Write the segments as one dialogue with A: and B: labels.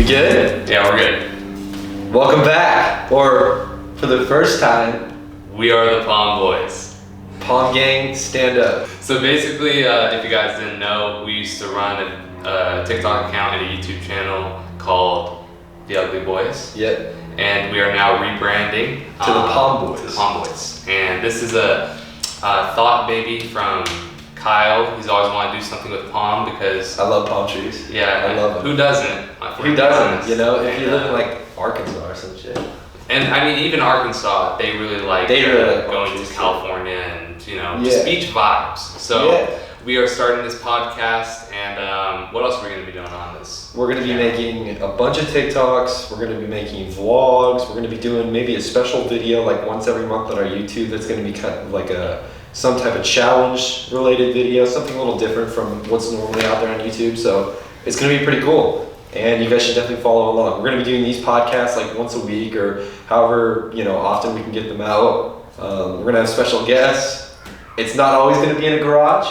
A: good?
B: Yeah, we're good.
A: Welcome back, or for the first time,
B: We are the Palm Boys.
A: Palm Gang, stand up.
B: So basically, if you guys didn't know, we used to run a TikTok account and a YouTube channel called The Ugly Boys.
A: Yep.
B: And we are now rebranding
A: To the Palm Boys.
B: To the Palm Boys. And this is a thought baby from Kyle. He's always wanted to do something with palm because
A: I love palm trees.
B: yeah,
A: I love them.
B: Who doesn't?
A: Who doesn't? You know, if you live in like Arkansas or some shit.
B: And I mean, even Arkansas, they really like going
A: trees,
B: to California and
A: Yeah.
B: just beach vibes. So
A: Yeah.
B: we are starting this podcast, and what else are we going to be doing on this?
A: We're gonna be making a bunch of TikToks. We're gonna be making vlogs. We're gonna be doing maybe a special video like once every month on our YouTube. That's gonna be kind of like some type of challenge related video, something a little different from what's normally out there on YouTube. So it's gonna be pretty cool, and you guys should definitely follow along. We're gonna be doing these podcasts like once a week or however often we can get them out. We're gonna have special guests. It's not always gonna be in a garage.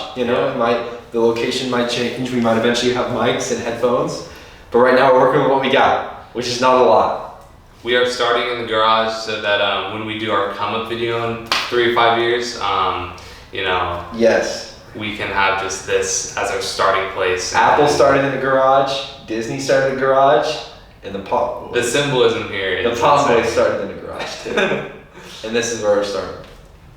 A: The location might change. We might eventually have mics and headphones, but right now we're working with what we got, which is not a lot.
B: We are starting in the garage so that when we do our come up video in 3 or 5 years,
A: Yes.
B: we can have just this as our starting place.
A: Apple started in the garage. Disney started in the garage, and the Palm.
B: The symbolism here.
A: The
B: is
A: Palm
B: insane.
A: Boys started in the garage too, and this is where we're starting.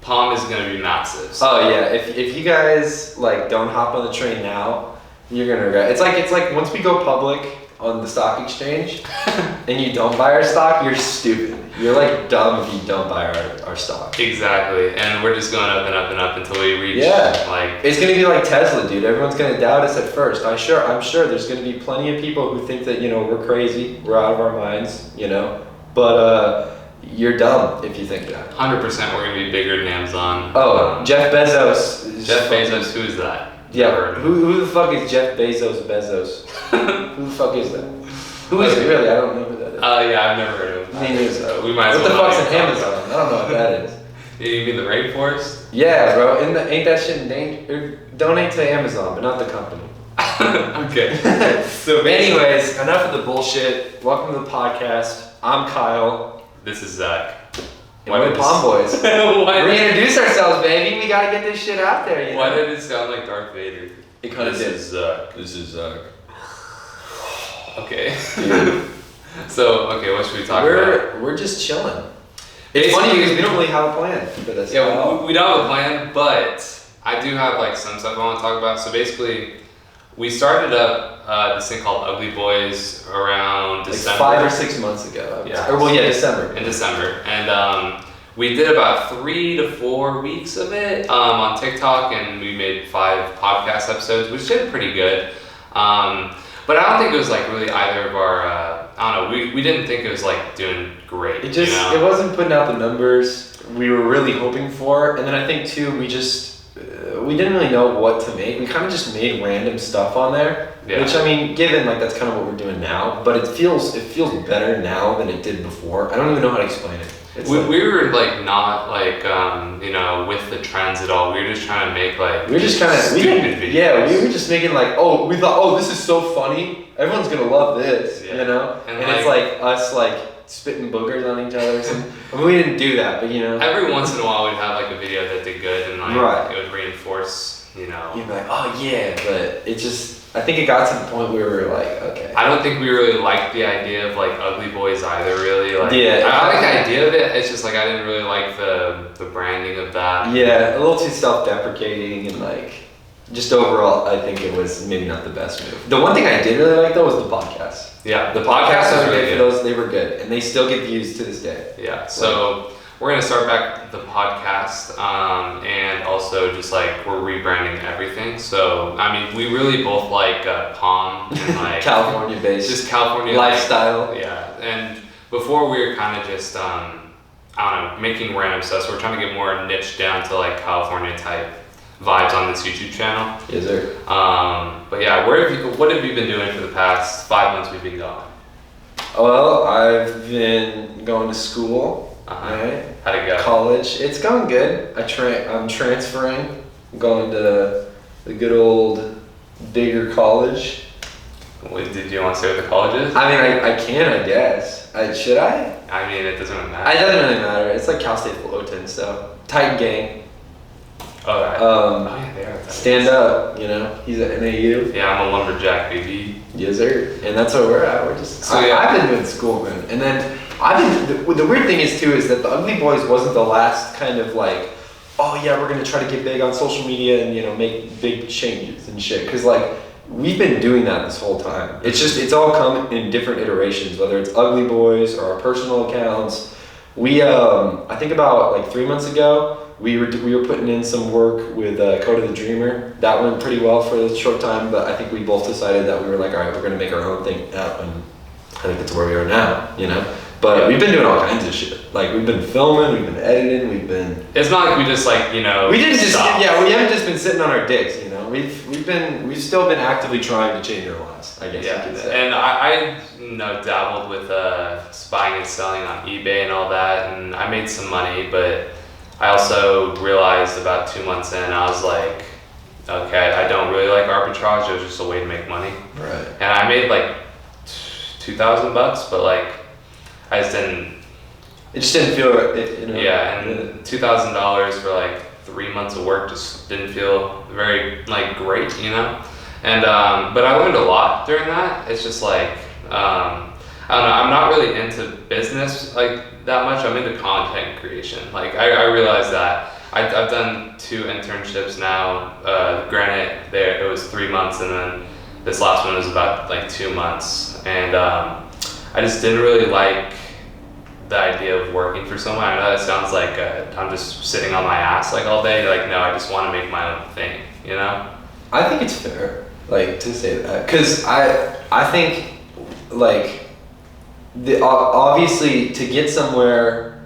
B: Palm is going to be massive. So.
A: Oh yeah, if you guys don't hop on the train now, you're gonna regret. It's like once we go public on the stock exchange, and you don't buy our stock, you're stupid. You're like dumb if you don't buy our stock.
B: Exactly, and we're just going up and up and up until we reach like.
A: It's gonna be like Tesla, dude. Everyone's gonna doubt us at first. I'm sure there's gonna be plenty of people who think that we're crazy, we're out of our minds, but you're dumb if you think that.
B: 100% we're gonna be bigger than Amazon.
A: Oh, Jeff Bezos.
B: Jeff Bezos, who is that?
A: Yeah, who the fuck is Jeff Bezos? Who the fuck is that? Who is it really? I don't know who that is.
B: Yeah, I've never heard of him.
A: Me neither.
B: So we might as
A: What the
B: well.
A: fuck's an Amazon? I don't know what that is.
B: You mean the rainforest?
A: Yeah, bro. Ain't that shit in danger? Donate to Amazon, but not the company.
B: Okay.
A: So, anyways, enough of the bullshit. Welcome to the podcast. I'm Kyle.
B: This is Zach.
A: And we're the Palm Boys.
B: Why
A: Reintroduce ourselves, baby. We gotta get this shit out there.
B: Why did it sound like Darth Vader?
A: It kind of did.
B: This is Zach. Okay. So, what should we talk about?
A: We're just chilling. It's
B: Basically,
A: funny because we don't really have a plan for this.
B: Yeah, we don't have a plan, but I do have some stuff I want to talk about. So basically, we started up this thing called Ugly Boys around December.
A: 5 or 6 months ago.
B: Yeah.
A: December.
B: In December, and we did about 3 to 4 weeks of it on TikTok, and we made 5 podcast episodes, which did pretty good. But I don't think it was really either of our. I don't know. We didn't think it was doing great.
A: It just it wasn't putting out the numbers we were really hoping for, and then I think too we didn't really know what to make. We kind of just made random stuff on there, which I mean, given that's kind of what we're doing now, but it feels better now than it did before. I don't even know how to explain it.
B: We were not with the trends at all. We were just trying to make
A: we were just kind of
B: stupid videos.
A: Yeah, we were just making we thought this is so funny. Everyone's gonna love this,
B: and
A: it's us spitting boogers on each other. I mean, we didn't do that, but
B: every once in a while we'd have a video that did good and
A: right.
B: It would reinforce. You'd be
A: like, oh yeah, but it just. I think it got to the point where we were okay.
B: I don't think we really liked the idea of Ugly Boys either, really.
A: Yeah.
B: I like the idea of it. It's just I didn't really like the branding of that.
A: Yeah, a little too self-deprecating and just overall, I think it was maybe not the best move. The one thing I did really like though was the podcast.
B: Yeah,
A: the podcast was really good. They were good, and they still get views to this day.
B: Yeah, so we're gonna start back the podcast, and also just we're rebranding everything. So I mean, we really both like Palm and
A: California based,
B: just California
A: lifestyle.
B: Yeah, and before we were kind of just I don't know, making random stuff. So we're trying to get more niche down to California type vibes on this YouTube channel.
A: Yes, sir.
B: But yeah, what have you been doing for the past 5 months we've been gone?
A: Well, I've been going to school. Right.
B: How'd it go?
A: College. It's going good. I'm transferring. I'm going to the good old bigger college.
B: Did you want to say what the college is?
A: I mean, I can, I guess. Should I?
B: I mean, it doesn't really matter.
A: It doesn't really matter. It's like Cal State Fullerton, so Titan Gang.
B: Oh, right.
A: Um,
B: Yeah, they are.
A: Stand up, you know. He's at NAU.
B: Yeah, I'm a lumberjack, baby.
A: Yes, sir. And that's where we're at. We're just.
B: So, yeah.
A: I've been doing school, man. And then the weird thing is too is that the Ugly Boys wasn't the last kind of like, oh yeah, we're gonna try to get big on social media and make big changes and shit. Cause like we've been doing that this whole time. It's all come in different iterations, whether it's Ugly Boys or our personal accounts. We I think about like 3 months ago. We were putting in some work with Coda the Dreamer. That went pretty well for a short time, but I think we both decided that we were like, all right, we're gonna make our own thing, and I think that's where we are now, you know. But we've been doing all kinds of shit. Like we've been filming, we've been editing, we've been.
B: It's not like we just like
A: We didn't just we haven't just been sitting on our dicks, you know. We've still been actively trying to change our lives, I guess you could say.
B: And I dabbled with buying and selling on eBay and all that, and I made some money, but I also realized about 2 months in, I was like, okay, I don't really like arbitrage. It was just a way to make money.
A: Right.
B: And I made like $2,000, but like I just didn't.
A: It just didn't feel right, you know.
B: Yeah, and $2,000 for like 3 months of work just didn't feel very like great, you know. And but I learned a lot during that. It's just like I don't know. I'm not really into business like that much. I'm into content creation. Like I realized that I've done 2 internships now. Granted, it was 3 months, and then this last one was about like 2 months, and I just didn't really like the idea of working for someone. I know that sounds like I'm just sitting on my ass like all day. Like no, I just want to make my own thing. You know?
A: I think it's fair, like to say that, because I think like. Obviously, to get somewhere,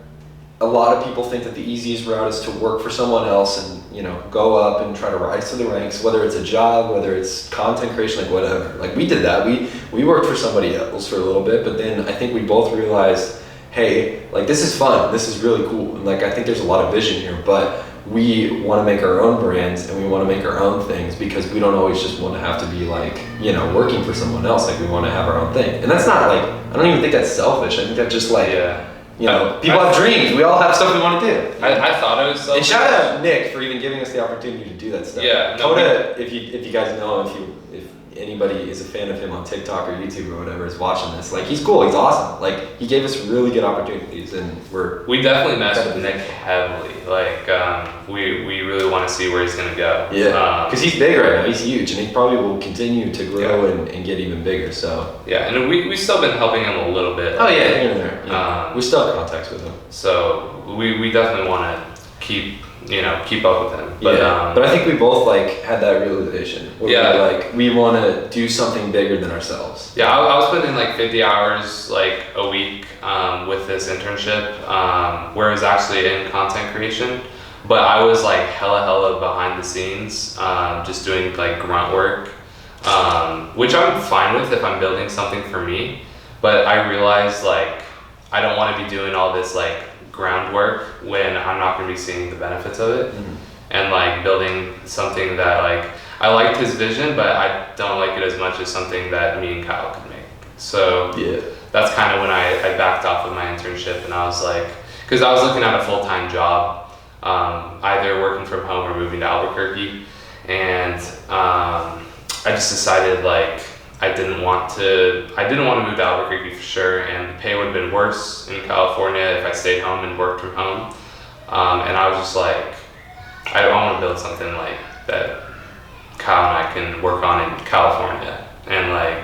A: a lot of people think that the easiest route is to work for someone else and go up and try to rise to the ranks, whether it's a job, whether it's content creation, like whatever. Like we did that. We worked for somebody else for a little bit, but then I think we both realized, hey, like this is fun, this is really cool, and like I think there's a lot of vision here, but we want to make our own brands and we want to make our own things because we don't always just want to have to be like, working for someone else. Like we want to have our own thing. And that's not like, I don't even think that's selfish. I think that's just like, people have dreams. We all have stuff we want to do.
B: I thought it was selfish.
A: And shout out Nick for even giving us the opportunity to do that stuff.
B: Yeah.
A: Coda, if you guys know, if anybody is a fan of him on TikTok or YouTube or whatever is watching this, like he's cool, he's awesome. Like he gave us really good opportunities, and we
B: definitely messed with Nick heavily. Like we really want to see where he's gonna go.
A: Yeah, because he's big right now. He's huge, and he probably will continue to grow and get even bigger. So
B: yeah, and we still been helping him a little bit.
A: Oh yeah, here and there. Yeah. We still have contacts with him.
B: So we definitely want to keep up with him. But
A: but I think we both like had that realization. Where we want to do something bigger than ourselves.
B: Yeah, I was putting in like 50 hours like a week with this internship, where it was actually in content creation, but I was like hella behind the scenes, just doing like grunt work, which I'm fine with if I'm building something for me. But I realized like I don't want to be doing all this like groundwork when I'm not going to be seeing the benefits of it. Mm-hmm. And like building something that like I liked his vision, but I don't like it as much as something that me and Kyle could make. So that's kind of when I backed off of my internship, and I was like, because I was looking at a full-time job, either working from home or moving to Albuquerque, and I just decided like I didn't want to move to Albuquerque for sure, and the pay would have been worse in California if I stayed home and worked from home. And I was just like, I want to build something like that Kyle and I can work on in California, and like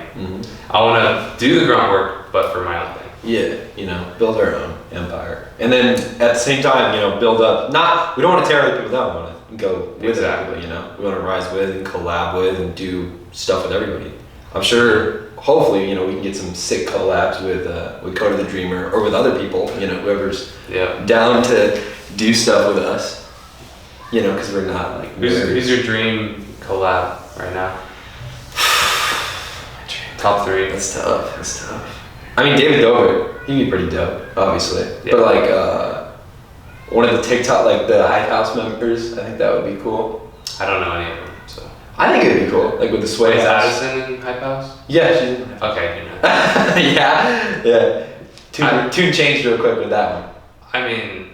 B: I want to do the grunt work, but for my own thing.
A: Yeah, build our own empire, and then at the same time, build up. We don't want to tear other people down. We want to go with everybody. We want to rise with and collab with and do stuff with everybody. I'm sure, hopefully, we can get some sick collabs with Coda the Dreamer or with other people, whoever's down to do stuff with us, because we're not like.
B: Who's your dream collab right now? Top 3.
A: That's tough. I mean, David Dobrik, he'd be pretty dope, obviously.
B: Yeah.
A: But like one of the TikTok, like the Hype House members, I think that would be cool.
B: I don't know any of them, so.
A: I think it'd be cool, like with the sway
B: Is
A: house.
B: Addison in Hype House?
A: Yeah, she's in.
B: Okay, you know.
A: yeah. Tune changed real quick with that one.
B: I mean,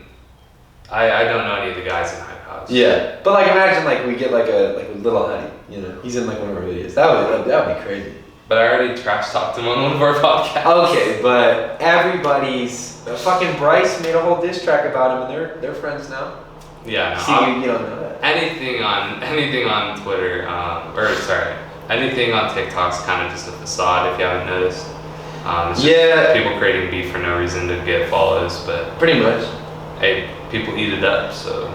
B: I don't know any of the guys in Hype House.
A: Yeah, but like imagine like we get like a Little Honey, you know, he's in like one of our videos. That would be crazy.
B: But I already trash talked him on one of our podcasts.
A: Okay, but everybody's fucking Bryce made a whole diss track about him, and they're friends now.
B: Yeah, no,
A: See, you don't know that.
B: anything on Twitter, anything on TikTok's kind of just a facade if you haven't noticed. It's just people creating beef for no reason to get follows, but
A: Pretty much.
B: hey, people eat it up, so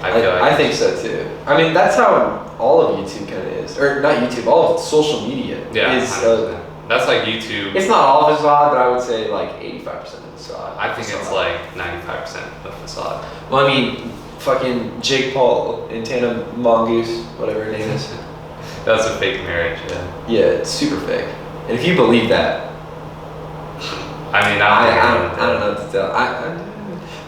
B: I feel like
A: I think so too. I mean, that's how all of YouTube kind of is, or not YouTube, all of social media
B: yeah,
A: is.
B: 100%. That's like YouTube.
A: It's not all facade, but I would say like 85% of facade.
B: I think it's like 95% of facade.
A: Well, I mean, fucking Jake Paul and Tana Mongoose, whatever her name is.
B: That's a fake marriage, yeah.
A: Yeah, it's super fake. And if you believe that,
B: I mean,
A: I don't know what to tell.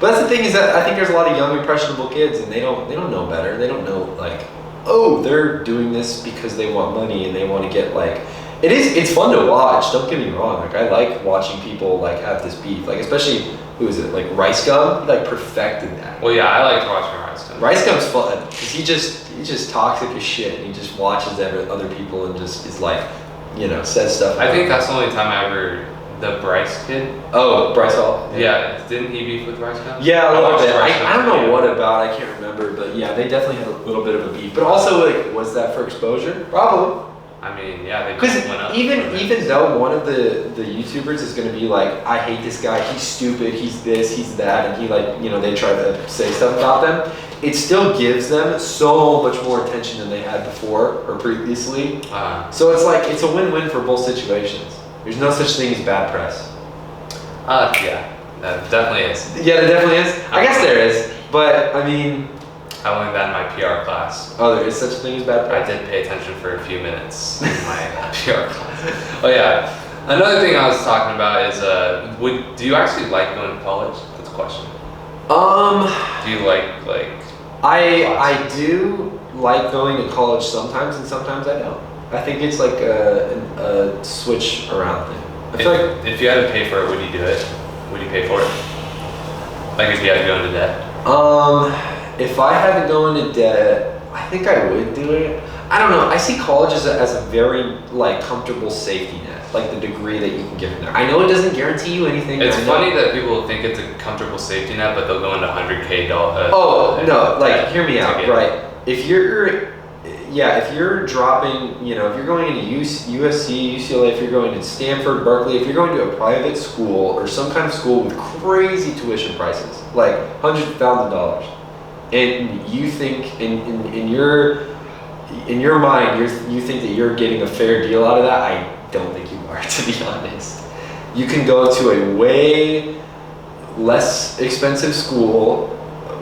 A: But that's the thing is that I think there's a lot of young impressionable kids and they don't know better. They don't know like, oh, they're doing this because they want money and they want to get like. It's fun to watch. Don't get me wrong. Like I like watching people like have this beef. Like especially who is it? Like Rice Gum. He like perfected that.
B: Well, yeah, I like to watch Rice Gum.
A: Rice Gum's fun because he's just toxic as shit and he just watches other people and just is like, you know, says stuff.
B: I think that's the only time I ever. The Bryce kid?
A: Oh, Bryce Hall.
B: Yeah, didn't he beef with Rice Gum?
A: Yeah, a little
B: watched
A: bit.
B: Rice Gum
A: I don't know
B: video.
A: what about. I can't remember, but yeah, they definitely had a little bit of a beef. But also, like, was that for exposure? Probably.
B: I mean, yeah, they
A: Because
B: both went up.
A: even though one of the YouTubers is going to be like, I hate this guy, he's stupid, he's this, he's that, and he like, you know, they try to say stuff about them, it still gives them so much more attention than they had before or previously. So it's like, it's a win-win for both situations. There's no such thing as bad press.
B: Yeah, that definitely is.
A: Yeah, there definitely is. I guess there is, but I mean,
B: I learned that in my PR class.
A: oh, there is such a thing as bad
B: I
A: press.
B: did pay attention for a few minutes in my PR class. Oh yeah, another thing I was talking about is, do you actually like going to college? That's a question. Do you like
A: I do like going to college sometimes, and sometimes I don't. I think it's like a switch around thing. I feel like
B: if you had to pay for it, would you do it? Would you pay for it? Like if you had to go into debt?
A: if I had to go into debt, I think I would do it. I don't know. I see college as a very like comfortable safety net, like the degree that you can get from there. I know it doesn't guarantee you anything.
B: It's
A: I know-
B: funny that people think it's a comfortable safety net, but they'll go into $100K.
A: Oh no! Like, hear me out,
B: ticket.
A: right? If you're dropping, you know, if you're going into USC, UCLA, if you're going to Stanford, Berkeley, if you're going to a private school or some kind of school with crazy tuition prices, like $100,000, and you think in your mind you think that you're getting a fair deal out of that, I don't think you are, to be honest. You can go to a way less expensive school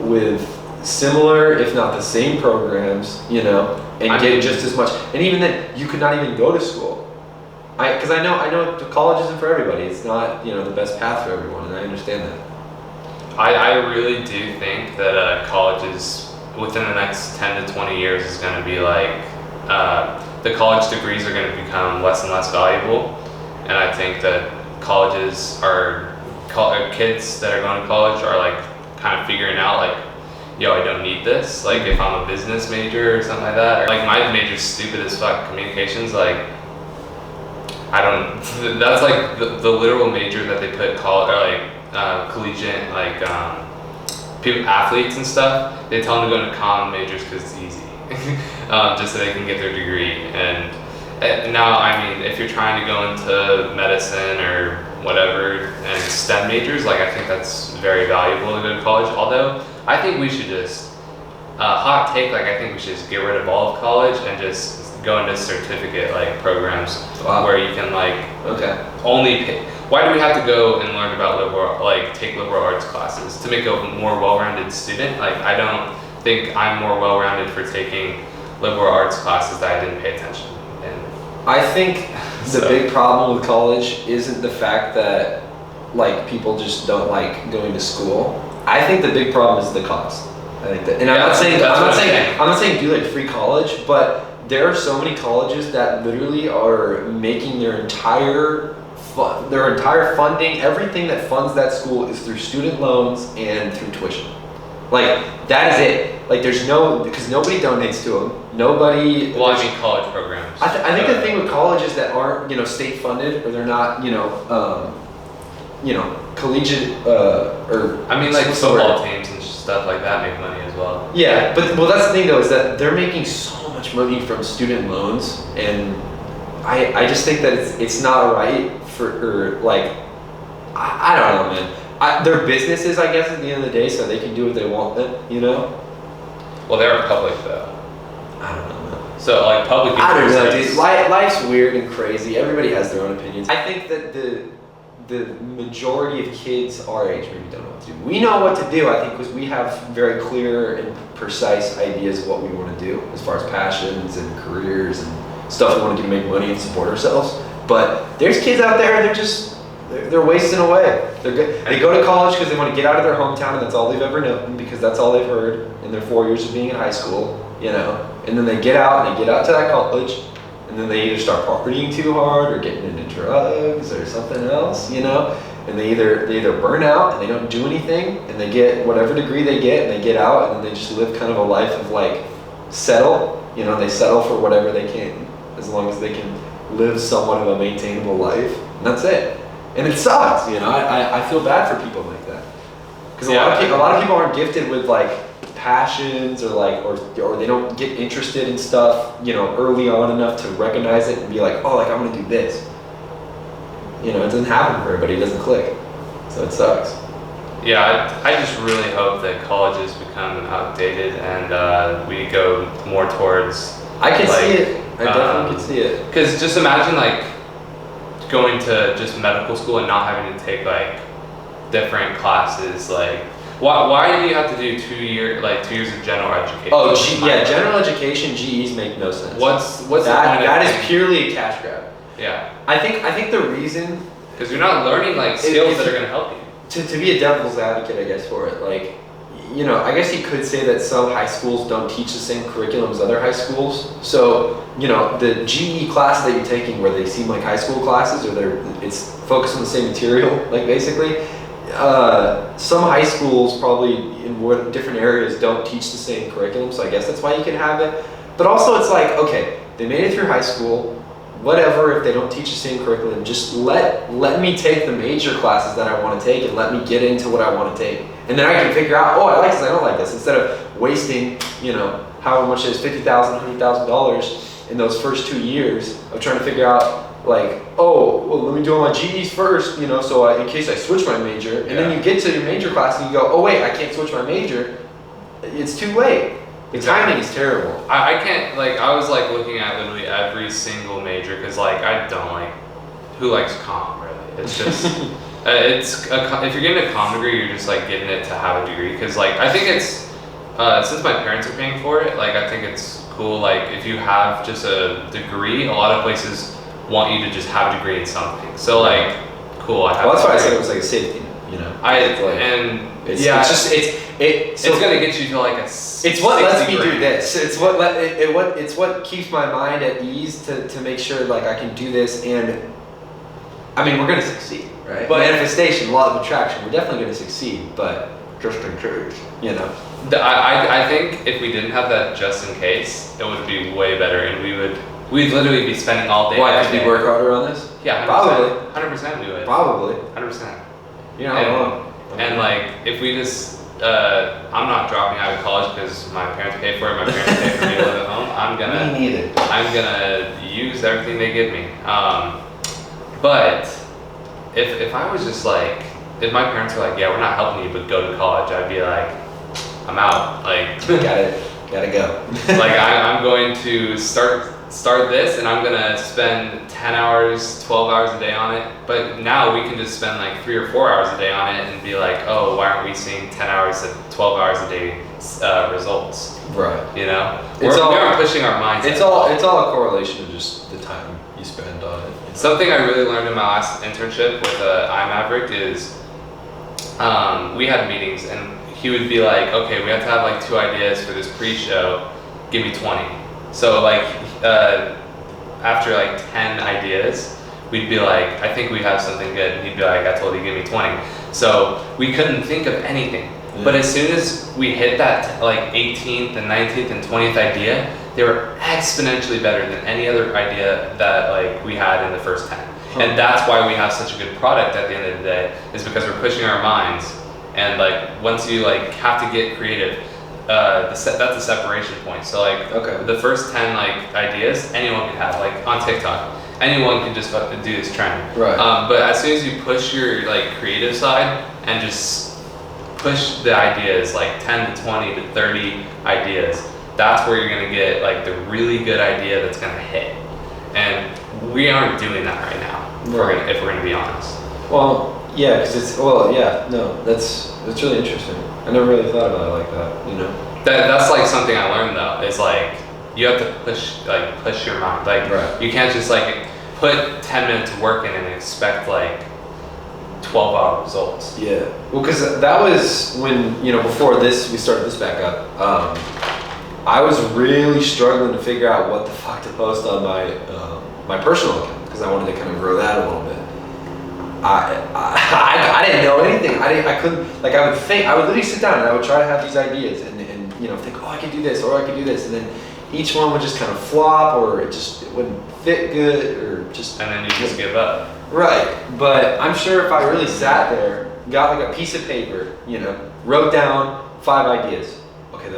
A: with similar, if not the same programs, you know, and get just as much. And even then, you could not even go to school. Because I know college isn't for everybody. It's not, you know, the best path for everyone, and I understand that.
B: I really do think that college is, within the next 10 to 20 years, is going to be like, the college degrees are going to become less and less valuable. And I think that colleges are, kids that are going to college are like kind of figuring out like, yo, I don't need this. Like if I'm a business major or something like that, or like my major's stupid as fuck, communications, like I don't, that's like the literal major that they put collegiate, like people, athletes and stuff, they tell them to go into comm majors because it's easy, just so they can get their degree. And now, I mean, if you're trying to go into medicine or whatever and STEM majors, like I think that's very valuable to go to college. Although I think we should just, hot take, like I think we should just get rid of all of college and just go into certificate like programs.
A: Wow.
B: Where you can like only pay. Why do we have to go and learn about take liberal arts classes to make a more well-rounded student? Like I don't think I'm more well-rounded for taking liberal arts classes that I didn't pay attention.
A: I think the big problem with college isn't the fact that like people just don't like going to school. I think the big problem is the cost. I think that, and I'm not saying do like free college, but there are so many colleges that literally are making their entire funding, everything that funds that school is through student loans and through tuition. Like, that is it. Like, there's no, because nobody donates to them. Nobody.
B: Well, I mean college programs.
A: I think the thing with colleges that aren't, state funded, or they're not, collegiate, or.
B: I mean, like football teams and stuff like that make money as well.
A: Yeah, but that's the thing though, is that they're making so much money from student loans, and I just think that it's not right for, or like, I don't know, man. They're businesses, I guess, at the end of the day, so they can do what they want then,
B: Well, they're public though.
A: I don't know, man.
B: So like public.
A: I don't know, dude. Life's weird and crazy. Everybody has their own opinions. I think that the majority of kids our age maybe don't know what to do. We know what to do, I think, because we have very clear and precise ideas of what we want to do as far as passions and careers and stuff we want to do to make money and support ourselves. But there's kids out there, they're wasting away. They go to college because they want to get out of their hometown, and that's all they've ever known, because that's all they've heard in their 4 years of being in high school, and then they get out to that college, and then they either start partying too hard or getting into drugs or something else, and they either burn out and they don't do anything, and they get whatever degree they get, and they get out, and then they just live kind of a life of like settle, they settle for whatever they can, as long as they can live somewhat of a maintainable life, and that's it. And it sucks, I feel bad for people like that, because a lot of people aren't gifted with like passions, or they don't get interested in stuff, early on enough to recognize it and be like, oh, like I'm gonna do this. It doesn't happen for everybody. It doesn't click, so it sucks.
B: Yeah, I just really hope that colleges become outdated and we go more towards.
A: I can see it. I definitely can see it.
B: Because just imagine like going to just medical school and not having to take like different classes. Like, why do you have to do 2 years of general education?
A: Oh, general education GEs make no sense.
B: What's
A: that?
B: The
A: that is purely a cash grab.
B: Yeah.
A: I think the reason,
B: because you're not learning like skills that are going to help you.
A: To be a devil's advocate, I guess, for it, like, I guess you could say that some high schools don't teach the same curriculum as other high schools. So, the GE classes that you're taking, where they seem like high school classes, or it's focused on the same material, like basically, some high schools probably in different areas don't teach the same curriculum. So I guess that's why you can have it. But also, it's like, okay, they made it through high school. Whatever, if they don't teach the same curriculum, just let me take the major classes that I want to take, and let me get into what I want to take. And then I can figure out, oh, I like this, I don't like this, instead of wasting, however much it is, $50,000, $100,000 in those first 2 years of trying to figure out, like, oh, well, let me do all my GEs first, so in case I switch my major. And then you get to your major class and you go, oh wait, I can't switch my major. It's too late. The timing is terrible.
B: I can't, like, I was like looking at literally every single major, because like I don't like, who likes comm really? It's just, if you're getting a comm degree, you're just like getting it to have a degree, because like I think it's, since my parents are paying for it, like I think it's cool, like if you have just a degree, a lot of places want you to just have a degree in something. So like, cool, I have.
A: Well, that's why I said it was like a safety net,
B: It's gonna get you to like a.
A: It's what lets me do this. It's what keeps my mind at ease to make sure like I can do this, and I mean we're gonna succeed, right? But manifestation, law of attraction, we're definitely gonna succeed, but just in case,
B: I think if we didn't have that just in case, it would be way better, and we'd literally be spending all day.
A: Why? Because we work harder on this?
B: Yeah, 100%,
A: probably.
B: 100% do it.
A: Probably.
B: 100%.
A: You're not wrong.
B: And like, if we just, I'm not dropping out of college because my parents pay for it. My parents pay for me to live at home.
A: Me neither.
B: I'm gonna use everything they give me. But if I was just like, if my parents were like, yeah, we're not helping you, but go to college, I'd be like, I'm out. Like,
A: gotta go.
B: Like I'm going to start this, and I'm gonna spend 10 hours, 12 hours a day on it. But now we can just spend like 3 or 4 hours a day on it and be like, oh, why aren't we seeing 10 hours and 12 hours a day results?
A: Right.
B: We aren't pushing our minds.
A: It's all a correlation of just the time you spend on it.
B: Something I really learned in my last internship with iMaverick is we had meetings, and he would be like, okay, we have to have like 2 ideas for this pre-show. Give me 20. So like after like 10 ideas, we'd be like, I think we have something good. And he'd be like, I told you, give me 20. So we couldn't think of anything.
A: Yeah.
B: But as soon as we hit that like 18th and 19th and 20th idea, they were exponentially better than any other idea that like we had in the first 10. And that's why we have such a good product at the end of the day, is because we're pushing our minds. And like once you like have to get creative, that's a separation point. So like the first 10 like ideas anyone can have, like on TikTok, anyone can just fucking do this trend.
A: Right.
B: But as soon as you push your like creative side and just push the ideas, like 10 to 20 to 30 ideas, that's where you're gonna get like the really good idea that's gonna hit. And we aren't doing that right now.
A: Right.
B: If we're gonna be honest.
A: Well, yeah, because that's really interesting. I never really thought about it like that, you know.
B: That's like something I learned though. Is like you have to push your mind. Like you can't just like put 10 minutes of work in and expect like 12-hour results.
A: Yeah. Well, because that was when, you know, before this we started this back up. I was really struggling to figure out what the fuck to post on my personal account, because I wanted to kind of grow that a little bit. I didn't know anything. I couldn't, like, I would literally sit down and I would try to have these ideas and you know, think, oh, I could do this or I could do this, and then each one would just kind of flop, or it wouldn't fit good, or just.
B: And then you just give up.
A: Right, but I'm sure if I really sat there, got like a piece of paper, you know, wrote down 5 ideas. Okay,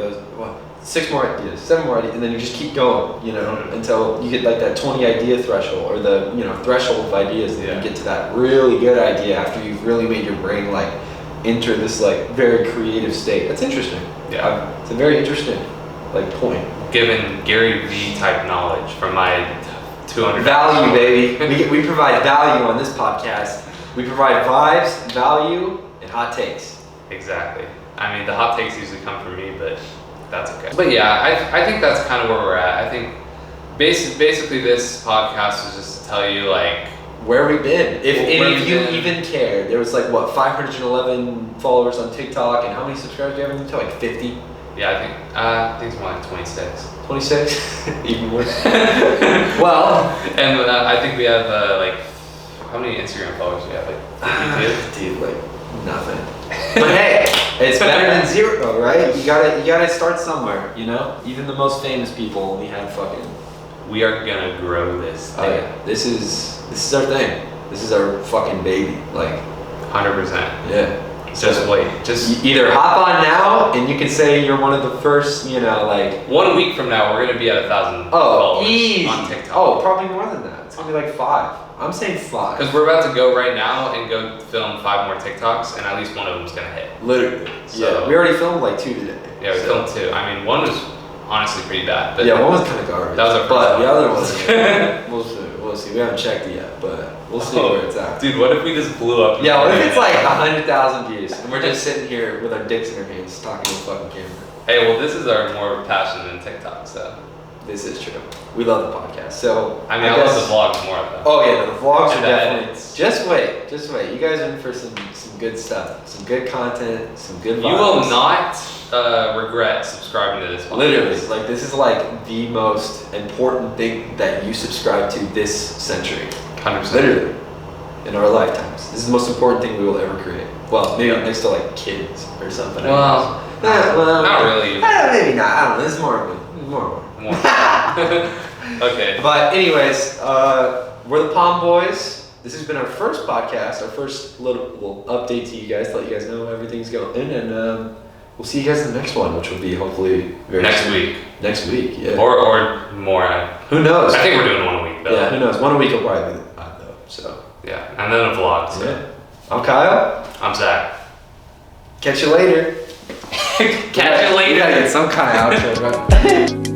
A: 6 more ideas, 7 more ideas, and then you just keep going, you know, until you get like that 20 idea threshold, or the, you know, threshold of ideas, and then you get to that really good idea after you've really made your brain like enter this like very creative state. That's interesting.
B: Yeah.
A: It's a very interesting like point.
B: Given Gary V type knowledge from my 200
A: value, baby. We provide value on this podcast. We provide vibes, value, and hot takes.
B: Exactly. I mean, the hot takes usually come from me, but that's okay. But yeah, I think that's kind of where we're at. I think basically this podcast was just to tell you like
A: where we've been. If you even cared. There was like what, 511 followers on TikTok, and how many subscribers do you have on TikTok? Like 50?
B: Yeah, I think it's more like 26.
A: 26? Even more. Well,
B: and I think we have like, how many Instagram followers do we have? Like 52?
A: Dude, like nothing. But hey, it's better than 0, right? You gotta start somewhere, you know? Even the most famous people only have fucking.
B: We are gonna grow this thing.
A: Oh yeah, this is our thing. This is our fucking baby, like.
B: 100%.
A: Yeah.
B: Just wait. Just
A: either hop on now and you can say you're one of the first, you know, like.
B: 1 week from now, we're gonna be at 1,000 followers
A: easy.
B: on TikTok.
A: Oh, probably more than that. It's gonna be like 5. I'm saying 5.
B: Because we're about to go right now and go film 5 more TikToks, and at least one of them's gonna hit.
A: Literally.
B: So,
A: yeah. We already filmed like 2 today.
B: Yeah, we filmed 2. I mean, one was honestly pretty bad. But
A: yeah, one was kind of garbage.
B: That was our first
A: But
B: one.
A: the other one, we'll see. We haven't checked it yet, but we'll see where it's at.
B: Dude, what if we just blew up?
A: Yeah, what if it's like 100,000 views and we're just sitting here with our dicks in our hands talking to the fucking camera?
B: Hey, well, this is our more passion than TikTok, so.
A: This is true. We love the podcast. So
B: I mean, I love the vlogs more though.
A: Oh yeah, the vlogs
B: And
A: are
B: the
A: definitely.
B: edits.
A: Just wait. You guys are in for some good stuff, some good content, some good vibes.
B: You will not regret subscribing to this podcast.
A: Literally, like this is like the most important thing that you subscribe to this century.
B: 100%.
A: Literally, in our lifetimes, this is the most important thing we will ever create. Well, maybe next to like kids or something.
B: Well, not really.
A: Maybe not. I don't know. This is more.
B: Okay.
A: But anyways, we're the Palm Boys. This has been our first podcast, our first little update to you guys, to let you guys know how everything's going, and we'll see you guys in the next one, which will be hopefully
B: next
A: soon.
B: week.
A: Next week, yeah.
B: Or more.
A: Who knows?
B: I think we're doing 1 a week though.
A: Yeah, who knows? 1 a week will probably be the 5 though. So.
B: Yeah, and then a vlog. So.
A: Yeah. I'm Kyle.
B: I'm Zach.
A: Catch you later.
B: Catch you later.
A: We gotta get some kind of outro, bro.